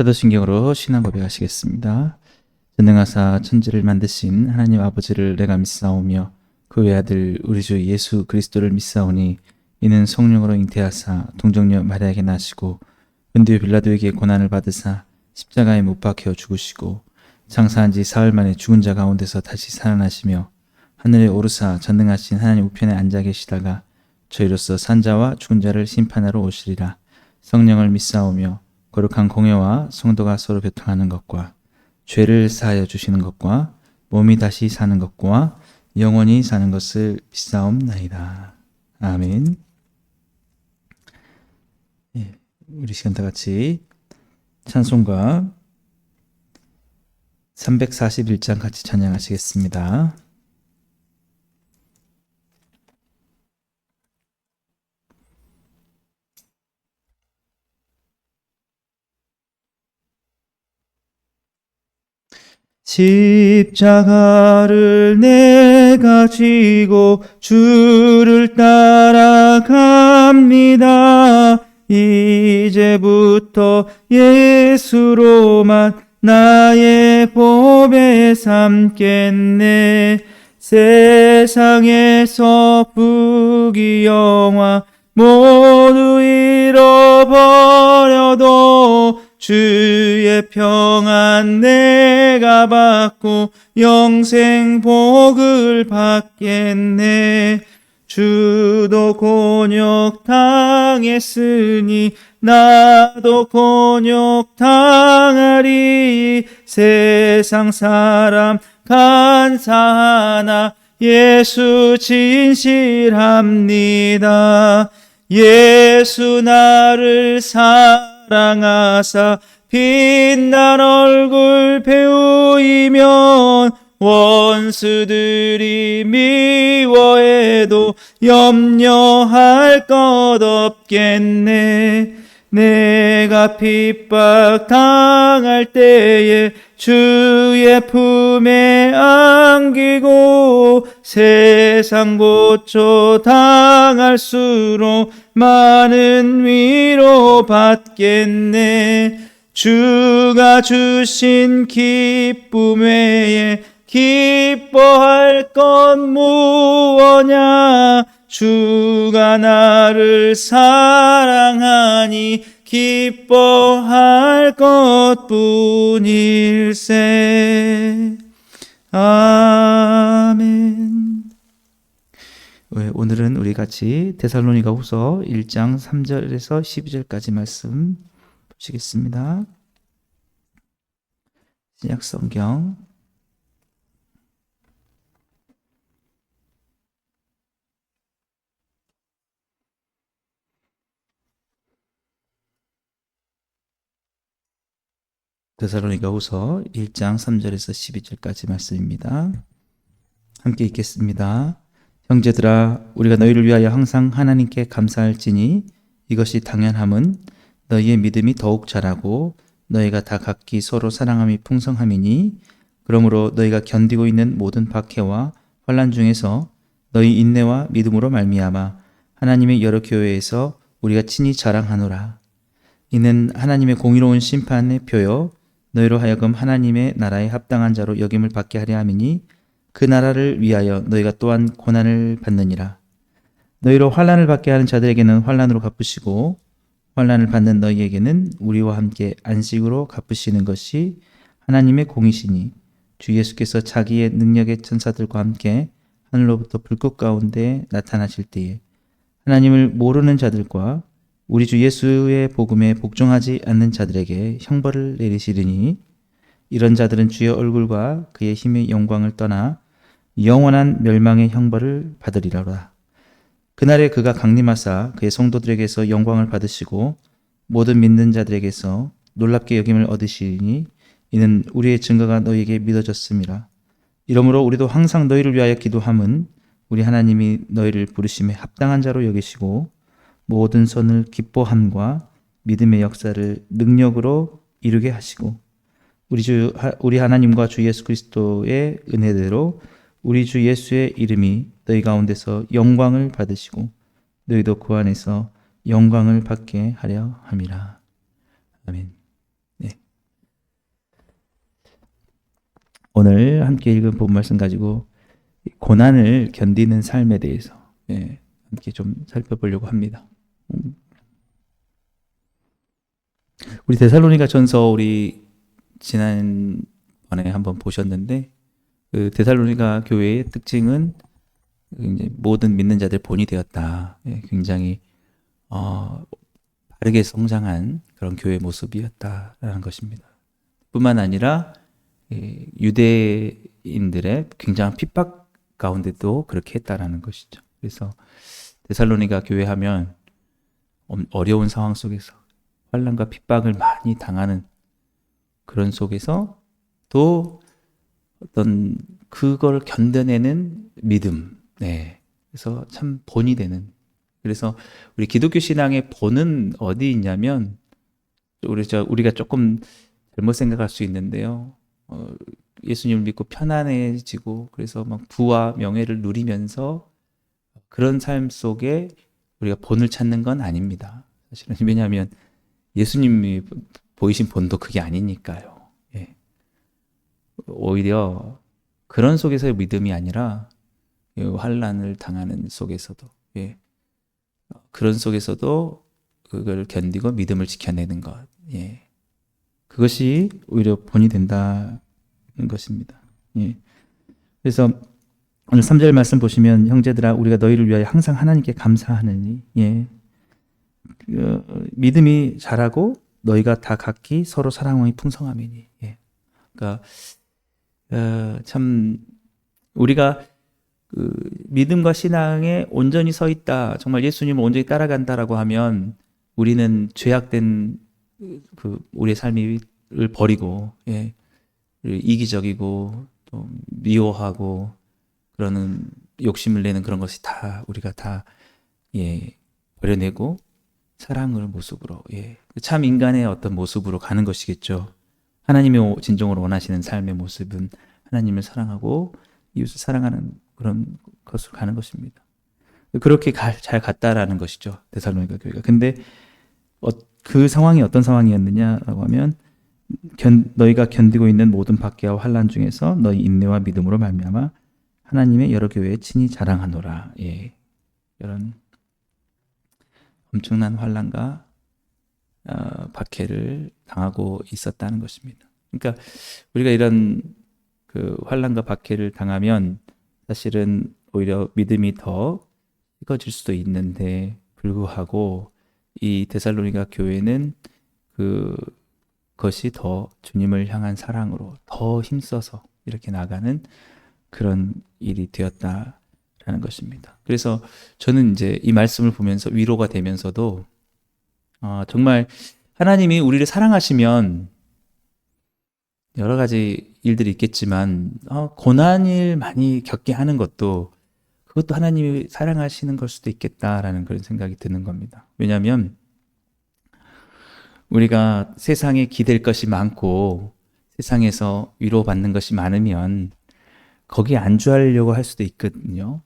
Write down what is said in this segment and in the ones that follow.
사도신경으로 신앙 고백하시겠습니다. 전능하사 천지를 만드신 하나님 아버지를 내가 믿사오며 그 외아들 우리 주 예수 그리스도를 믿사오니 이는 성령으로 잉태하사 동정녀 마리아에게 나시고 본디오 빌라도에게 고난을 받으사 십자가에 못 박혀 죽으시고 장사한 지 사흘 만에 죽은 자 가운데서 다시 살아나시며 하늘에 오르사 전능하신 하나님 우편에 앉아 계시다가 저희로서 산 자와 죽은 자를 심판하러 오시리라. 성령을 믿사오며 거룩한 공예와 성도가 서로 교통하는 것과 죄를 사하여 주시는 것과 몸이 다시 사는 것과 영원히 사는 것을 믿사옵나이다. 아멘. 우리 시간 다 같이 찬송가 341장 같이 찬양하시겠습니다. 십자가를 내가 지고 주를 따라갑니다. 이제부터 예수로만 나의 보배 삼겠네. 세상에서 부귀영화 모두 잃어버려도 주의 평안 내가 받고 영생 복을 받겠네. 주도 곤욕 당했으니 나도 곤욕 당하리. 세상 사람 간사하나 예수 진실합니다. 예수 나를 사랑하사 빛난 얼굴 배우이면 원수들이 미워해도 염려할 것 없겠네. 내가 핍박 당할 때에 주의 품에 안기고 세상 고초 당할수록 많은 위로 받겠네. 주가 주신 기쁨 외에 기뻐할 것 무엇냐. 주가 나를 사랑하니 기뻐할 것뿐일세. 아멘. 오늘은 우리 같이 데살로니가 후서 1장 3절에서 12절까지 말씀 보시겠습니다. 신약 성경 데살로니가 후서 1장 3절에서 12절까지 말씀입니다. 함께 읽겠습니다. 형제들아, 우리가 너희를 위하여 항상 하나님께 감사할지니 이것이 당연함은 너희의 믿음이 더욱 자라고 너희가 다 각기 서로 사랑함이 풍성함이니, 그러므로 너희가 견디고 있는 모든 박해와 환난 중에서 너희 인내와 믿음으로 말미암아 하나님의 여러 교회에서 우리가 친히 자랑하노라. 이는 하나님의 공의로운 심판의 표요 너희로 하여금 하나님의 나라에 합당한 자로 여김을 받게 하려 함이니, 그 나라를 위하여 너희가 또한 고난을 받느니라. 너희로 환난을 받게 하는 자들에게는 환난으로 갚으시고 환난을 받는 너희에게는 우리와 함께 안식으로 갚으시는 것이 하나님의 공이시니, 주 예수께서 자기의 능력의 천사들과 함께 하늘로부터 불꽃 가운데 나타나실 때에 하나님을 모르는 자들과 우리 주 예수의 복음에 복종하지 않는 자들에게 형벌을 내리시리니, 이런 자들은 주의 얼굴과 그의 힘의 영광을 떠나 영원한 멸망의 형벌을 받으리라. 그날에 그가 강림하사 그의 성도들에게서 영광을 받으시고 모든 믿는 자들에게서 놀랍게 여김을 얻으시리니, 이는 우리의 증거가 너희에게 믿어졌음이라. 이러므로 우리도 항상 너희를 위하여 기도함은 우리 하나님이 너희를 부르심에 합당한 자로 여기시고 모든 선을 기뻐함과 믿음의 역사를 능력으로 이루게 하시고, 우리 하나님과 주 예수 그리스도의 은혜대로 우리 주 예수의 이름이 너희 가운데서 영광을 받으시고 너희도 그 안에서 영광을 받게 하려 함이라. 아멘. 네, 오늘 함께 읽은 본 말씀 가지고 고난을 견디는 삶에 대해서 함께 좀 살펴보려고 합니다. 우리 데살로니가 전서 우리 지난번에 한번 보셨는데 그 데살로니가 교회의 특징은 이제 모든 믿는 자들 본이 되었다. 굉장히 바르게 성장한 그런 교회 모습이었다라는 것입니다. 뿐만 아니라 유대인들의 굉장한 핍박 가운데도 그렇게 했다라는 것이죠. 그래서 데살로니가 교회 하면 어려운 상황 속에서 환난과 핍박을 많이 당하는 그런 속에서 또 어떤 그걸 견뎌내는 믿음. 그래서 참 본이 되는. 그래서 우리 기독교 신앙의 본은 어디 있냐면 우리가 조금 잘못 생각할 수 있는데요. 예수님을 믿고 편안해지고 그래서 막 부와 명예를 누리면서 그런 삶 속에 우리가 본을 찾는 건 아닙니다. 사실은 왜냐하면 예수님이 보이신 본도 그게 아니니까요. 오히려 그런 속에서의 믿음이 아니라 환난을 당하는 속에서도 그런 속에서도 그걸 견디고 믿음을 지켜내는 것. 그것이 오히려 본이 된다는 것입니다. 그래서 오늘 3절 말씀 보시면 형제들아 우리가 너희를 위하여 항상 하나님께 감사하느니 믿음이 자라고 너희가 다 각기 서로 사랑함이 풍성함이니. 그러니까 참 우리가 그 믿음과 신앙에 온전히 서 있다. 정말 예수님을 온전히 따라간다라고 하면 우리는 죄악된 그 우리의 삶을 버리고 이기적이고 또 미워하고 그러는 욕심을 내는 그런 것이 다 우리가 다 버려내고 사랑을 모습으로 참 인간의 어떤 모습으로 가는 것이겠죠. 하나님이 진정으로 원하시는 삶의 모습은 하나님을 사랑하고 이웃을 사랑하는 그런 것으로 가는 것입니다. 그렇게 잘 갔다라는 것이죠. 데살로니가 교회가. 근데 그 상황이 어떤 상황이었느냐라고 하면 너희가 견디고 있는 모든 박해와 환난 중에서 너희 인내와 믿음으로 말미암아 하나님의 여러 교회에 친히 자랑하노라. 이런 엄청난 환난과 박해를 당하고 있었다는 것입니다. 그러니까 우리가 이런 그 환난과 박해를 당하면 사실은 오히려 믿음이 더 식어질 수도 있는데 불구하고 이 데살로니가 교회는 그것이 더 주님을 향한 사랑으로 더 힘써서 이렇게 나가는 그런 일이 되었다라는 것입니다. 그래서 저는 이제 이 말씀을 보면서 위로가 되면서도 정말 하나님이 우리를 사랑하시면 여러 가지 일들이 있겠지만 고난을 많이 겪게 하는 것도 그것도 하나님이 사랑하시는 걸 수도 있겠다라는 그런 생각이 드는 겁니다. 왜냐하면 우리가 세상에 기댈 것이 많고 세상에서 위로받는 것이 많으면 거기에 안주하려고 할 수도 있거든요.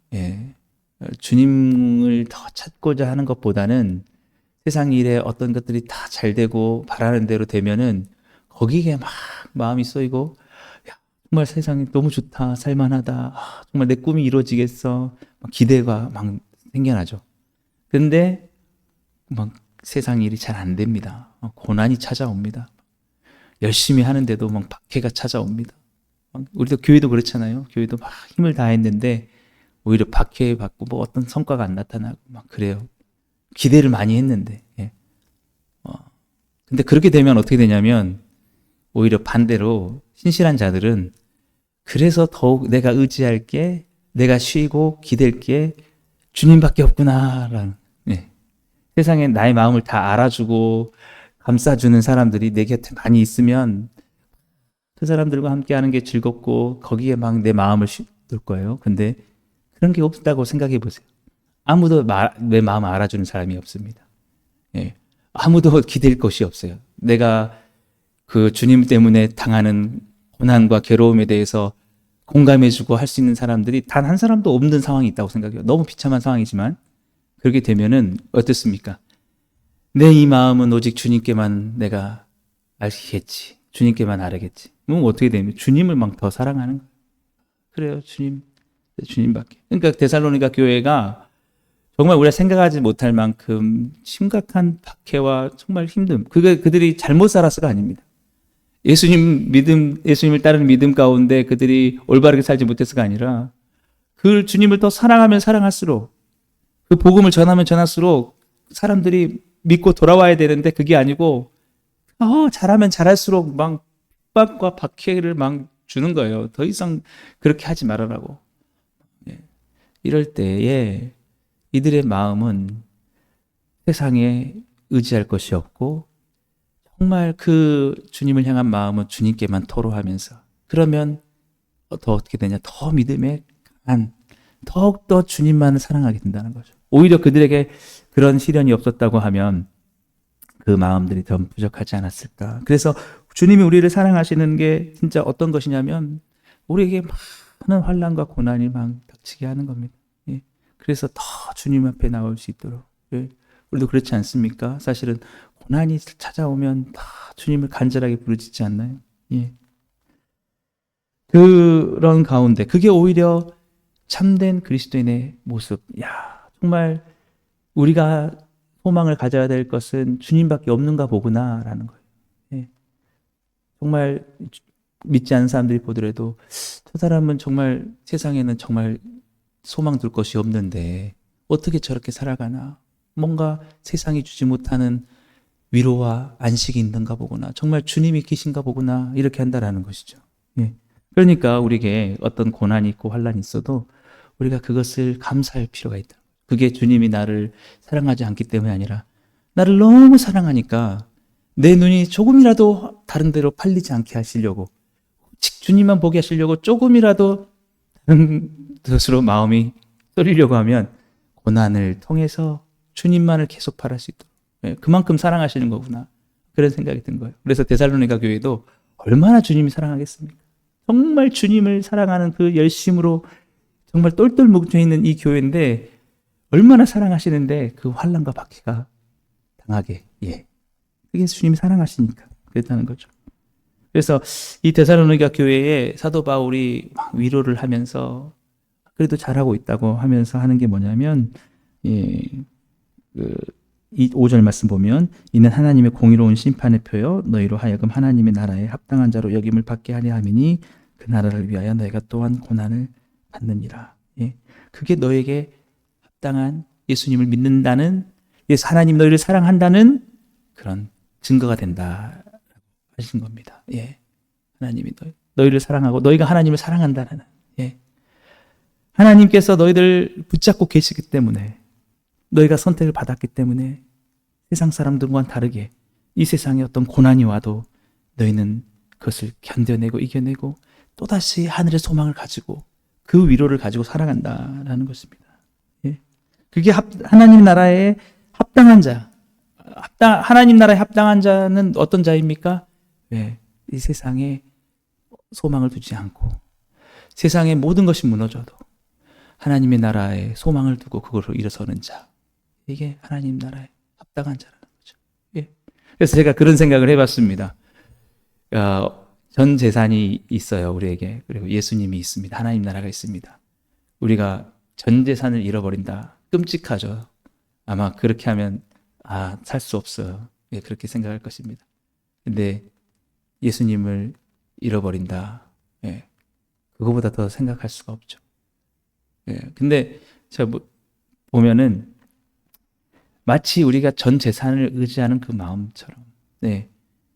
주님을 더 찾고자 하는 것보다는 세상 일에 어떤 것들이 다 잘 되고 바라는 대로 되면은 거기에 막 마음이 쏘이고 정말 세상이 너무 좋다, 살만하다, 정말 내 꿈이 이루어지겠어, 막 기대가 막 생겨나죠. 근데 막 세상 일이 잘 안 됩니다. 고난이 찾아옵니다. 열심히 하는데도 막 박해가 찾아옵니다. 우리도 교회도 그렇잖아요. 교회도 막 힘을 다했는데 오히려 박해받고 뭐 어떤 성과가 안 나타나고 막 그래요. 기대를 많이 했는데. 근데 그렇게 되면 어떻게 되냐면 오히려 반대로 신실한 자들은 그래서 더욱 내가 의지할 게, 내가 쉬고 기댈 게 주님밖에 없구나라는. 세상에 나의 마음을 다 알아주고 감싸주는 사람들이 내 곁에 많이 있으면 그 사람들과 함께하는 게 즐겁고 거기에 막 내 마음을 쏟을 거예요. 근데 그런 게 없다고 생각해 보세요. 아무도 내 마음을 알아주는 사람이 없습니다. 아무도 기댈 것이 없어요. 내가 그 주님 때문에 당하는 고난과 괴로움에 대해서 공감해주고 할 수 있는 사람들이 단 한 사람도 없는 상황이 있다고 생각해요. 너무 비참한 상황이지만 그렇게 되면은 어떻습니까? 내 이 마음은 오직 주님께만 내가 알겠지. 주님께만 아뢰겠지. 그럼 어떻게 되면 주님을 막 더 사랑하는 거예요. 그래요, 주님밖에. 그러니까 데살로니가 교회가 정말 우리가 생각하지 못할 만큼 심각한 박해와 정말 힘듦. 그들이 잘못 살아서가 아닙니다. 예수님을 따르는 믿음 가운데 그들이 올바르게 살지 못해서가 아니라 그 주님을 더 사랑하면 사랑할수록 그 복음을 전하면 전할수록 사람들이 믿고 돌아와야 되는데 그게 아니고 잘하면 잘할수록 막 핍박과 박해를 막 주는 거예요. 더 이상 그렇게 하지 말아라고. 이럴 때에 이들의 마음은 세상에 의지할 것이 없고 정말 그 주님을 향한 마음은 주님께만 토로하면서 그러면 더 어떻게 되냐? 더 믿음에 강한 더욱더 주님만을 사랑하게 된다는 거죠. 오히려 그들에게 그런 시련이 없었다고 하면 그 마음들이 더 부족하지 않았을까. 그래서 주님이 우리를 사랑하시는 게 진짜 어떤 것이냐면 우리에게 많은 환난과 고난이 막 닥치게 하는 겁니다. 예. 그래서 더 주님 앞에 나올 수 있도록. 예. 우리도 그렇지 않습니까? 사실은 고난이 찾아오면 다 주님을 간절하게 부르짖지 않나요? 예. 그런 가운데 그게 오히려 참된 그리스도인의 모습. 정말 우리가 소망을 가져야 될 것은 주님밖에 없는가 보구나라는 거예요. 예. 정말 믿지 않는 사람들이 보더라도 저 사람은 정말 세상에는 정말 소망 둘 것이 없는데 어떻게 저렇게 살아가나? 뭔가 세상이 주지 못하는 위로와 안식이 있는가 보구나. 정말 주님이 계신가 보구나. 이렇게 한다라는 것이죠. 예. 그러니까 우리에게 어떤 고난이 있고 환란이 있어도 우리가 그것을 감사할 필요가 있다. 그게 주님이 나를 사랑하지 않기 때문이 아니라 나를 너무 사랑하니까 내 눈이 조금이라도 다른 데로 팔리지 않게 하시려고 주님만 보게 하시려고 조금이라도 다른 것으로 마음이 쏠리려고 하면 고난을 통해서 주님만을 계속 바랄 수 있도록 그만큼 사랑하시는 거구나. 그런 생각이 든 거예요. 그래서 데살로니가 교회도 얼마나 주님이 사랑하겠습니까? 정말 주님을 사랑하는 그 열심으로 정말 똘똘 뭉쳐 있는 이 교회인데 얼마나 사랑하시는데 그 환난과 박해가 당하게. 그게 주님이 사랑하시니까 그랬다는 거죠. 그래서 이 데살로니가 교회에 사도 바울이 막 위로를 하면서 그래도 잘하고 있다고 하면서 하는 게 뭐냐면 이 5절 말씀 보면 이는 하나님의 공의로운 심판의 표요 너희로 하여금 하나님의 나라에 합당한 자로 여김을 받게 하려 함이니 그 나라를 위하여 너희가 또한 고난을 받느니라. 그게 너에게 합당한 예수님을 믿는다는 하나님 너희를 사랑한다는 그런 증거가 된다 하신 겁니다. 하나님이 너희를 사랑하고 너희가 하나님을 사랑한다는 하나님께서 너희들 붙잡고 계시기 때문에 너희가 선택을 받았기 때문에 세상 사람들과는 다르게 이 세상에 어떤 고난이 와도 너희는 그것을 견뎌내고 이겨내고 또다시 하늘의 소망을 가지고 그 위로를 가지고 살아간다라는 것입니다. 그게 하나님 나라에 합당한 자. 하나님 나라에 합당한 자는 어떤 자입니까? 이 세상에 소망을 두지 않고 세상의 모든 것이 무너져도 하나님의 나라에 소망을 두고 그걸로 일어서는 자. 이게 하나님 나라에 합당한 자라는 거죠. 그래서 제가 그런 생각을 해봤습니다. 전 재산이 있어요, 우리에게. 그리고 예수님이 있습니다. 하나님 나라가 있습니다. 우리가 전 재산을 잃어버린다. 끔찍하죠. 아마 그렇게 하면 살 수 없어요. 그렇게 생각할 것입니다. 근데 예수님을 잃어버린다. 그거보다 더 생각할 수가 없죠. 근데 제가 보면은 마치 우리가 전 재산을 의지하는 그 마음처럼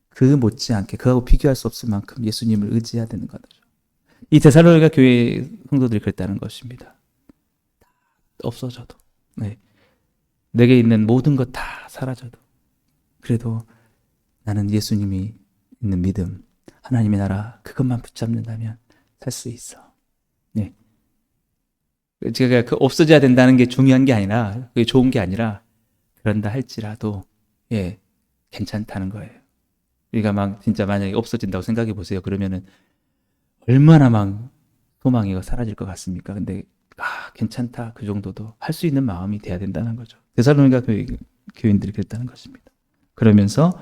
그 못지않게 그하고 비교할 수 없을 만큼 예수님을 의지해야 되는 거죠. 이 데살로니가 교회 성도들이 그랬다는 것입니다. 없어져도 내게 있는 모든 것 다 사라져도 그래도 나는 예수님이 있는 믿음, 하나님의 나라 그것만 붙잡는다면 살 수 있어. 제가 없어져야 된다는 게 중요한 게 아니라 그게 좋은 게 아니라 그런다 할지라도 괜찮다는 거예요. 우리가 막 진짜 만약에 없어진다고 생각해 보세요. 그러면은 얼마나 막 소망이 사라질 것 같습니까? 근데 괜찮다 그 정도도 할 수 있는 마음이 돼야 된다는 거죠. 데살로니가 교인들이 그랬다는 것입니다. 그러면서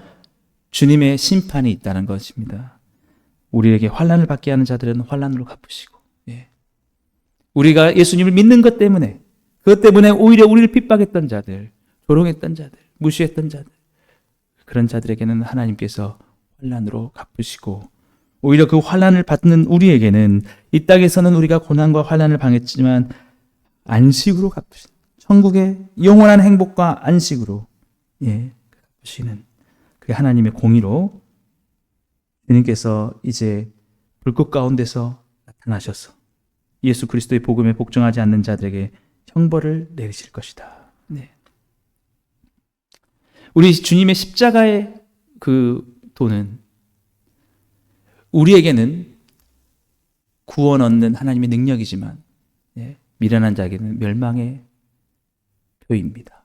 주님의 심판이 있다는 것입니다. 우리에게 환난을 받게 하는 자들은 환난으로 갚으시고, 우리가 예수님을 믿는 것 때문에, 그것 때문에 오히려 우리를 핍박했던 자들, 조롱했던 자들, 무시했던 자들, 그런 자들에게는 하나님께서 환난으로 갚으시고, 오히려 그 환난을 받는 우리에게는 이 땅에서는 우리가 고난과 환난을 당했지만 안식으로 갚으신, 천국의 영원한 행복과 안식으로 갚으시는 그 하나님의 공의로 주님께서 이제 불꽃 가운데서 나타나셔서 예수 그리스도의 복음에 복종하지 않는 자들에게 형벌을 내리실 것이다. 우리 주님의 십자가의 그 도는 우리에게는 구원 얻는 하나님의 능력이지만 미련한 자에게는 멸망의 표입니다.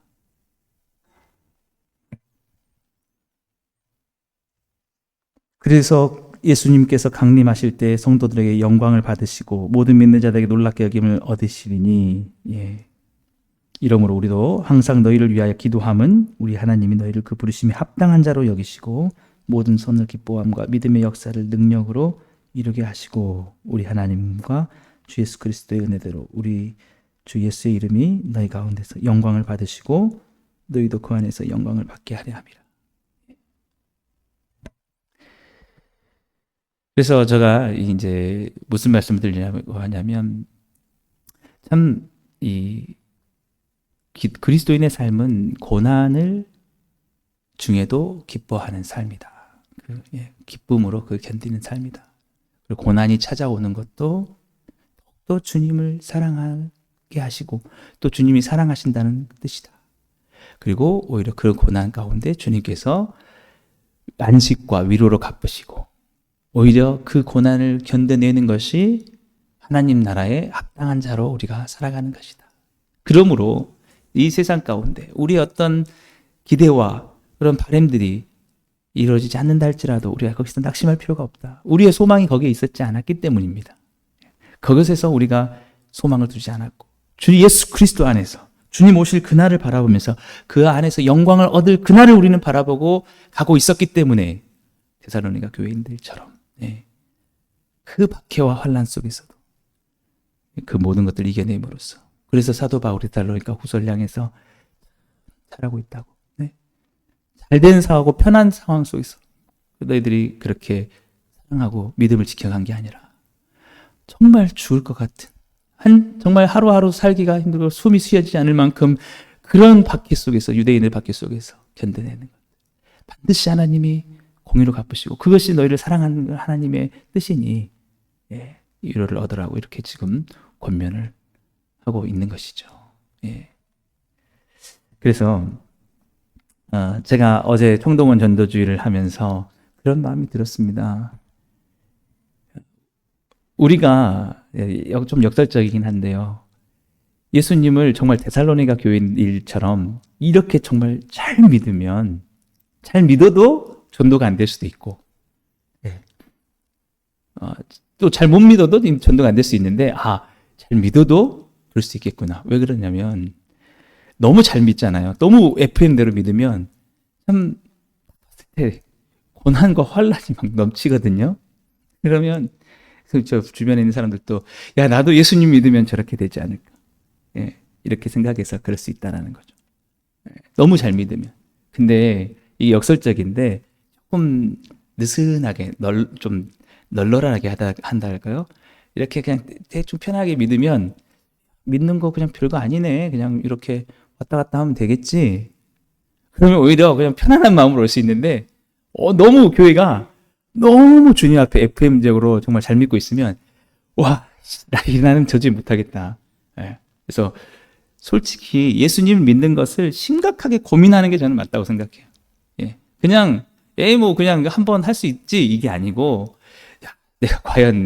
그래서 예수님께서 강림하실 때 성도들에게 영광을 받으시고 모든 믿는 자들에게 놀랍게 여김을 얻으시리니, 이러므로 우리도 항상 너희를 위하여 기도함은 우리 하나님이 너희를 그 부르심에 합당한 자로 여기시고 모든 선을 기뻐함과 믿음의 역사를 능력으로 이루게 하시고 우리 하나님과 주 예수 그리스도의 은혜대로 우리 주 예수의 이름이 너희 가운데서 영광을 받으시고 너희도 그 안에서 영광을 받게 하려 함이라. 그래서 제가 이제 무슨 말씀을 드리려고 하냐면, 참 이 그리스도인의 삶은 고난을 중에도 기뻐하는 삶이다. 기쁨으로 그 견디는 삶이다. 그리고 고난이 찾아오는 것도 또 주님을 사랑하게 하시고 또 주님이 사랑하신다는 뜻이다. 그리고 오히려 그 고난 가운데 주님께서 안식과 위로로 갚으시고 오히려 그 고난을 견뎌내는 것이 하나님 나라에 합당한 자로 우리가 살아가는 것이다. 그러므로 이 세상 가운데 우리의 어떤 기대와 그런 바람들이 이루어지지 않는다 할지라도 우리가 거기서 낙심할 필요가 없다. 우리의 소망이 거기에 있었지 않았기 때문입니다. 그것에서 우리가 소망을 두지 않았고 주 예수 그리스도 안에서 주님 오실 그날을 바라보면서 그 안에서 영광을 얻을 그날을 우리는 바라보고 가고 있었기 때문에 데살로니가 교회인들처럼 그 박해와 환난 속에서도 그 모든 것들을 이겨냄으로써 그래서 사도 바울이 데살로니가 후서를 향해서 잘하고 있다고, 잘된 상황하고 편한 상황 속에서 너희들이 그렇게 사랑하고 믿음을 지켜간 게 아니라 정말 죽을 것 같은 정말 하루하루 살기가 힘들고 숨이 쉬어지지 않을 만큼 그런 박해 속에서 유대인의 박해 속에서 견뎌내는 것. 반드시 하나님이 공의로 갚으시고 그것이 너희를 사랑하는 하나님의 뜻이니 위로를 얻으라고 이렇게 지금 권면을 하고 있는 것이죠. 그래서 제가 어제 총동원 전도주의를 하면서 그런 마음이 들었습니다. 우리가 좀 역설적이긴 한데요. 예수님을 정말 데살로니가 교인 일처럼 이렇게 정말 잘 믿어도 전도가 안 될 수도 있고, 또 잘 못 믿어도 전도가 안 될 수 있는데, 잘 믿어도 그럴 수 있겠구나. 왜 그러냐면, 너무 잘 믿잖아요. 너무 FM대로 믿으면, 참, 고난과 환란이 막 넘치거든요. 그러면, 저 주변에 있는 사람들도, 야, 나도 예수님 믿으면 저렇게 되지 않을까. 이렇게 생각해서 그럴 수 있다는 거죠. 너무 잘 믿으면. 근데, 이게 역설적인데, 조금 느슨하게, 좀 널널하게 한다 할까요? 이렇게 그냥 대충 편하게 믿으면, 믿는 거 그냥 별거 아니네. 그냥 이렇게 왔다 갔다 하면 되겠지. 그러면 오히려 그냥 편안한 마음으로 올 수 있는데, 너무 교회가 너무 주님 앞에 FM적으로 정말 잘 믿고 있으면, 나는 도저히 못하겠다. 그래서 솔직히 예수님 믿는 것을 심각하게 고민하는 게 저는 맞다고 생각해요. 그냥, 그냥 한번 할 수 있지, 이게 아니고,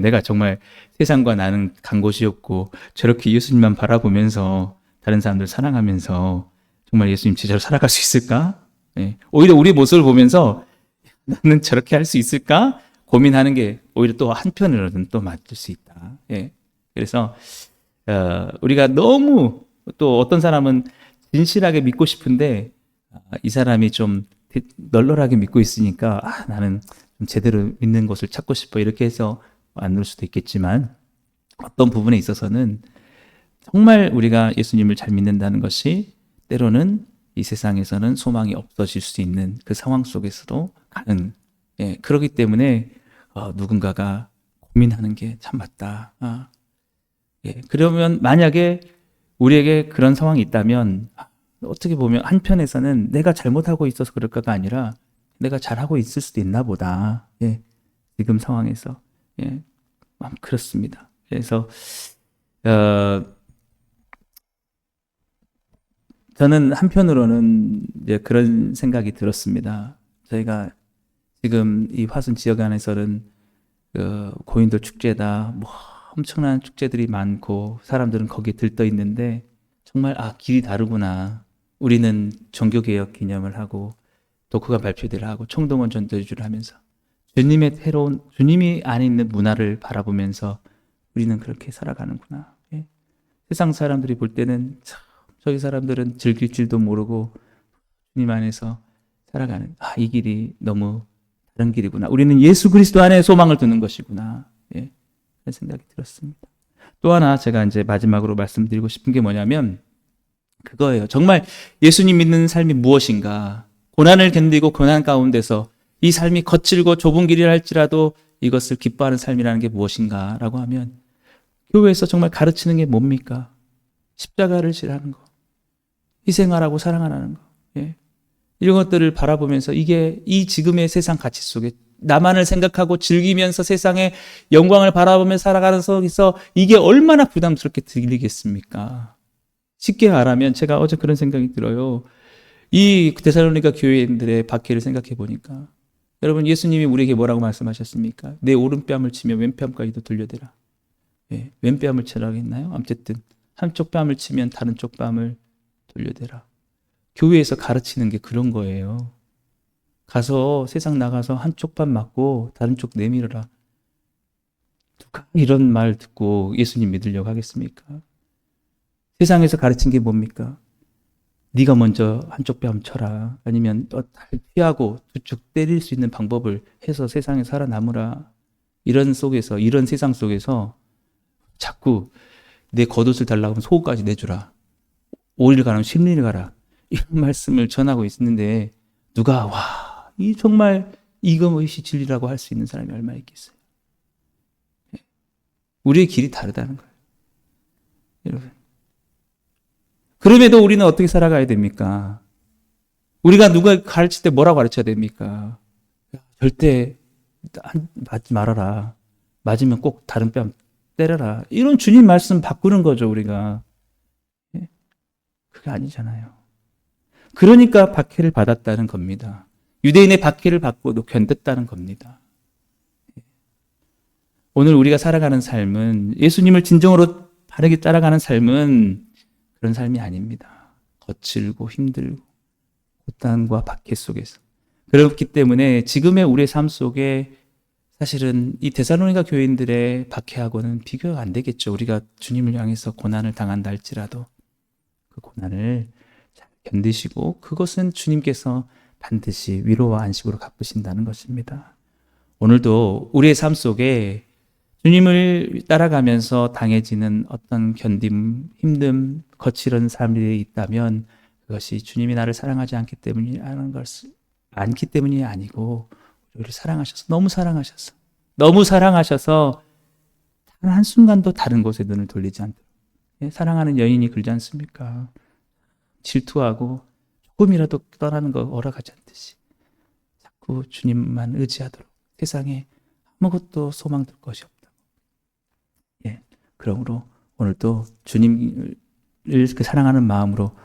내가 정말 세상과 나는 간 곳이었고, 저렇게 예수님만 바라보면서, 다른 사람들 사랑하면서, 정말 예수님 제자로 살아갈 수 있을까? 오히려 우리 모습을 보면서, 나는 저렇게 할 수 있을까? 고민하는 게 오히려 또 한편으로는 또 맞을 수 있다. 그래서, 우리가 너무 또 어떤 사람은 진실하게 믿고 싶은데, 이 사람이 좀 널널하게 믿고 있으니까 나는 좀 제대로 믿는 것을 찾고 싶어 이렇게 해서 안 늘 수도 있겠지만 어떤 부분에 있어서는 정말 우리가 예수님을 잘 믿는다는 것이 때로는 이 세상에서는 소망이 없어질 수 있는 그 상황 속에서도 가는 그렇기 때문에 누군가가 고민하는 게 참 맞다. 그러면 만약에 우리에게 그런 상황이 있다면 어떻게 보면 한편에서는 내가 잘못하고 있어서 그럴까가 아니라 내가 잘하고 있을 수도 있나 보다. 지금 상황에서. 그렇습니다. 그래서 저는 한편으로는 이제 그런 생각이 들었습니다. 저희가 지금 이 화순 지역 안에서는 고인돌 축제다, 엄청난 축제들이 많고 사람들은 거기에 들떠 있는데 정말 길이 다르구나. 우리는 종교개혁 기념을 하고 독후감 발표대를 하고 총동원 전도주를 하면서 주님이 안에 있는 문화를 바라보면서 우리는 그렇게 살아가는구나. 세상 사람들이 볼 때는 저기 사람들은 즐길 줄도 모르고 주님 안에서 살아가는 이 길이 너무 다른 길이구나. 우리는 예수 그리스도 안에 소망을 두는 것이구나. 그런 생각이 들었습니다. 또 하나 제가 이제 마지막으로 말씀드리고 싶은 게 뭐냐면 그거예요. 정말 예수님 믿는 삶이 무엇인가? 고난을 견디고 고난 가운데서 이 삶이 거칠고 좁은 길이라 할지라도 이것을 기뻐하는 삶이라는 게 무엇인가라고 하면 교회에서 정말 가르치는 게 뭡니까? 십자가를 지라는 거, 희생하라고 사랑하라는 거, 이런 것들을 바라보면서 이게 이 지금의 세상 가치 속에 나만을 생각하고 즐기면서 세상의 영광을 바라보며 살아가는 속에서 이게 얼마나 부담스럽게 들리겠습니까? 쉽게 말하면 제가 어제 그런 생각이 들어요. 이 데살로니가 교회인들의 박해를 생각해 보니까 여러분 예수님이 우리에게 뭐라고 말씀하셨습니까? 내 오른뺨을 치며 왼뺨까지도 돌려대라. 왼뺨을 치라고 했나요? 어쨌든 한쪽 뺨을 치면 다른 쪽 뺨을 돌려대라. 교회에서 가르치는 게 그런 거예요. 가서 세상 나가서 한쪽 뺨 맞고 다른 쪽 내밀어라. 누가 이런 말 듣고 예수님 믿으려고 하겠습니까? 세상에서 가르친 게 뭡니까? 네가 먼저 한쪽 뺨 쳐라. 아니면 피하고 두 쪽 때릴 수 있는 방법을 해서 세상에 살아남으라. 이런 세상 속에서 자꾸 내 겉옷을 달라고 하면 속옷까지 내주라. 5일 가면 10일 가라. 이런 말씀을 전하고 있는데 누가 이 정말 이것이 진리라고 할 수 있는 사람이 얼마나 있겠어요. 우리의 길이 다르다는 거예요. 여러분. 그럼에도 우리는 어떻게 살아가야 됩니까? 우리가 누가 가르칠 때 뭐라고 가르쳐야 됩니까? 절대 맞지 말아라. 맞으면 꼭 다른 뺨 때려라. 이런 주님 말씀 바꾸는 거죠, 우리가. 그게 아니잖아요. 그러니까 박해를 받았다는 겁니다. 유대인의 박해를 받고도 견뎠다는 겁니다. 오늘 우리가 살아가는 삶은 예수님을 진정으로 바르게 따라가는 삶은 그런 삶이 아닙니다. 거칠고 힘들고 고난과 박해 속에서. 그렇기 때문에 지금의 우리의 삶 속에 사실은 이 데살로니가 교인들의 박해하고는 비교가 안 되겠죠. 우리가 주님을 향해서 고난을 당한다 할지라도 그 고난을 잘 견디시고 그것은 주님께서 반드시 위로와 안식으로 갚으신다는 것입니다. 오늘도 우리의 삶 속에 주님을 따라가면서 당해지는 어떤 견딤, 힘듦, 거칠은 삶이 있다면 그것이 주님이 나를 사랑하지 않기 때문이 아니고 우리를 사랑하셔서 너무 사랑하셔서 단 한순간도 다른 곳에 눈을 돌리지 않도록 사랑하는 여인이 그러지 않습니까? 질투하고 조금이라도 떠나는 거 허락하지 않듯이 자꾸 주님만 의지하도록 세상에 아무것도 소망될 것이 없다. 그러므로 오늘도 주님을 사랑하는 마음으로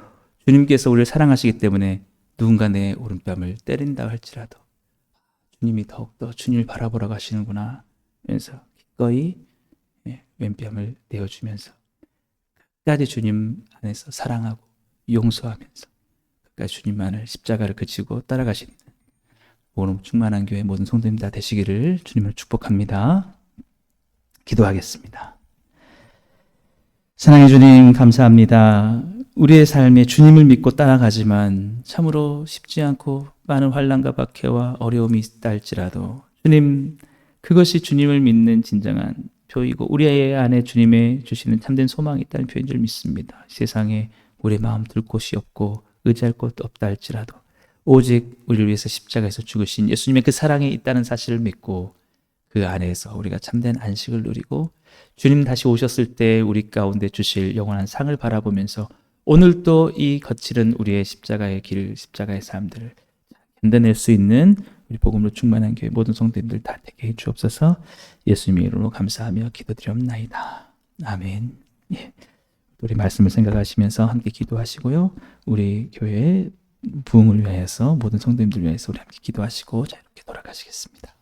주님께서 우리를 사랑하시기 때문에 누군가 내 오른뺨을 때린다 할지라도 주님이 더욱더 주님을 바라보라고 하시는구나 하면서 기꺼이 왼뺨을 내어주면서 끝까지 주님 안에서 사랑하고 용서하면서 끝까지 주님만을 십자가를 그치고 따라가시는 오늘 충만한 교회 모든 성도님 다 되시기를 주님을 축복합니다. 기도하겠습니다. 사랑해 주님 감사합니다. 우리의 삶에 주님을 믿고 따라가지만 참으로 쉽지 않고 많은 환난과 박해와 어려움이 있다 할지라도 주님, 그것이 주님을 믿는 진정한 표이고 우리 안에 주님의 주시는 참된 소망이 있다는 표인 줄 믿습니다. 세상에 우리의 마음 들 곳이 없고 의지할 곳 없다 할지라도 오직 우리를 위해서 십자가에서 죽으신 예수님의 그 사랑이 있다는 사실을 믿고 그 안에서 우리가 참된 안식을 누리고 주님 다시 오셨을 때 우리 가운데 주실 영원한 상을 바라보면서 오늘도 이 거칠은 우리의 십자가의 길, 십자가의 삶들을 견뎌낼 수 있는 우리 복음으로 충만한 교회 모든 성도님들 다 되게 해 주옵소서. 예수님의 이름으로 감사하며 기도드리옵나이다. 아멘. 예. 우리 말씀을 생각하시면서 함께 기도하시고요. 우리 교회 부흥을 위하여서 모든 성도님들 위해서 우리 함께 기도하시고 자유롭게 돌아가시겠습니다.